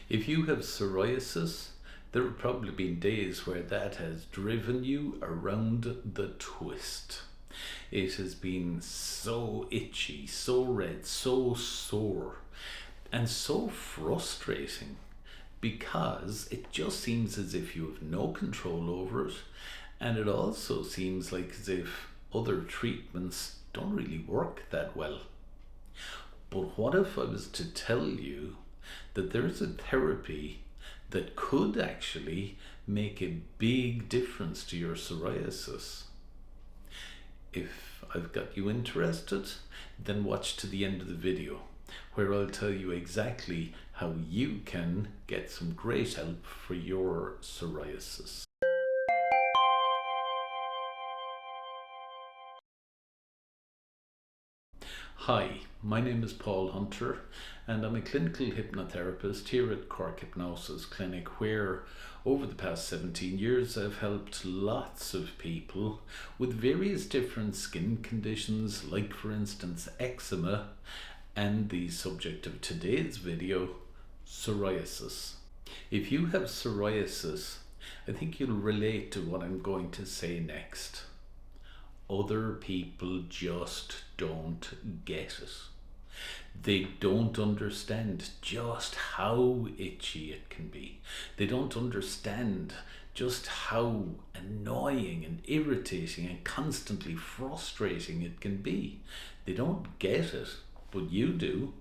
If you have psoriasis, there have probably been days where that has driven you around the twist. It has been so itchy, so red, so sore, and so frustrating because it just seems as if you have no control over it, and it also seems like as if other treatments don't really work that well. But what if I was to tell you that there's a therapy that could actually make a big difference to your psoriasis? If I've got you interested, then watch to the end of the video, where I'll tell you exactly how you can get some great help for your psoriasis. Hi, my name is Paul Hunter, and I'm a clinical hypnotherapist here at Cork Hypnosis Clinic, where over the past 17 years I've helped lots of people with various different skin conditions, like for instance eczema, and the subject of today's video, psoriasis. If you have psoriasis, I think you'll relate to what I'm going to say next. Other people just don't get it. They don't understand just how itchy it can be. They don't understand just how annoying and irritating and constantly frustrating it can be. They don't get it, but you do,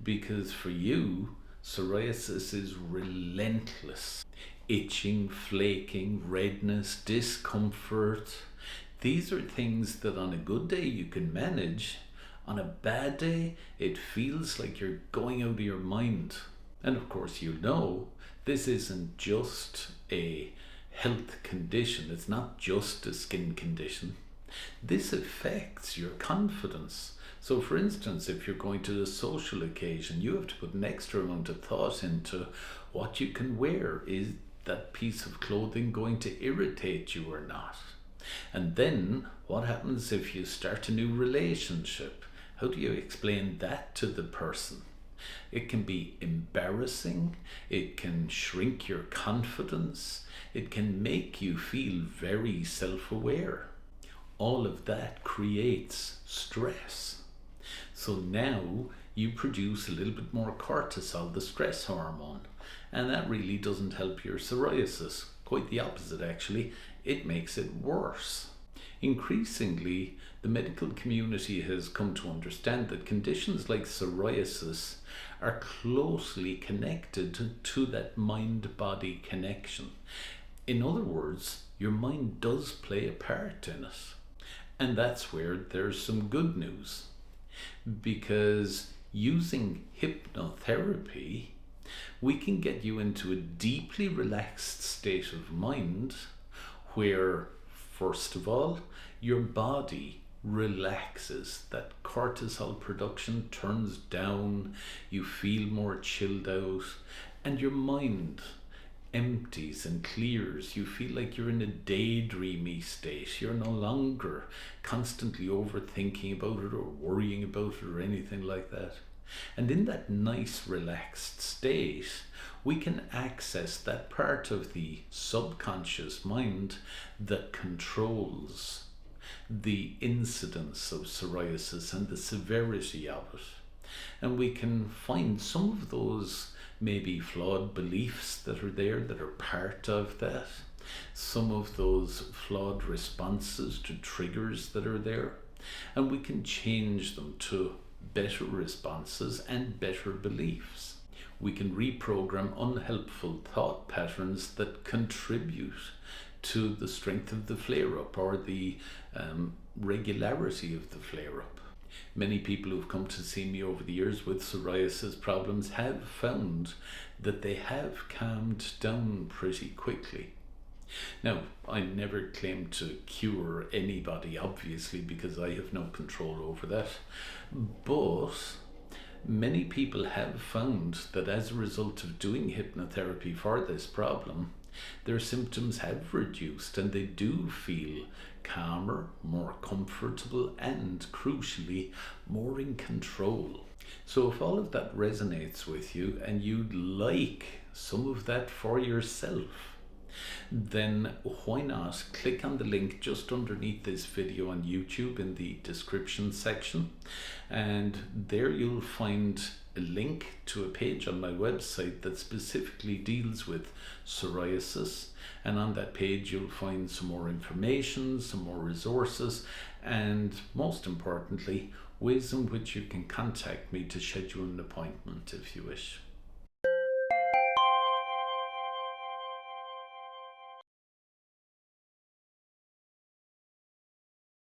because for you, psoriasis is relentless. Itching, flaking, redness, discomfort. These are things that on a good day you can manage. On a bad day, it feels like you're going out of your mind. And of course, you know, this isn't just a health condition. It's not just a skin condition. This affects your confidence. So for instance, if you're going to a social occasion, you have to put an extra amount of thought into what you can wear. Is that piece of clothing going to irritate you or not? And then what happens if you start a new relationship? How do you explain that to the person? It can be embarrassing, it can shrink your confidence, it can make you feel very self-aware. All of that creates stress. So now you produce a little bit more cortisol, the stress hormone, and that really doesn't help your psoriasis. Quite the opposite, actually. It makes it worse. Increasingly, the medical community has come to understand that conditions like psoriasis are closely connected to that mind-body connection. In other words, your mind does play a part in it. And that's where there's some good news. Because using hypnotherapy, we can get you into a deeply relaxed state of mind where, first of all, your body relaxes, that cortisol production turns down, you feel more chilled out, and your mind empties and clears. You feel like you're in a daydreamy state. You're no longer constantly overthinking about it or worrying about it or anything like that. And in that nice relaxed state, we can access that part of the subconscious mind that controls the incidence of psoriasis and the severity of it. And we can find some of those maybe flawed beliefs that are there that are part of that, some of those flawed responses to triggers that are there, and we can change them to better responses and better beliefs. We can reprogram unhelpful thought patterns that contribute to the strength of the flare-up or the regularity of the flare-up. Many people who've come to see me over the years with psoriasis problems have found that they have calmed down pretty quickly. Now, I never claim to cure anybody, obviously, because I have no control over that. But many people have found that as a result of doing hypnotherapy for this problem, their symptoms have reduced and they do feel calmer, more comfortable, and crucially, more in control. So if all of that resonates with you and you'd like some of that for yourself, then why not click on the link just underneath this video on YouTube in the description section, and there you'll find a link to a page on my website that specifically deals with psoriasis, and on that page you'll find some more information, some more resources, and most importantly, ways in which you can contact me to schedule an appointment if you wish.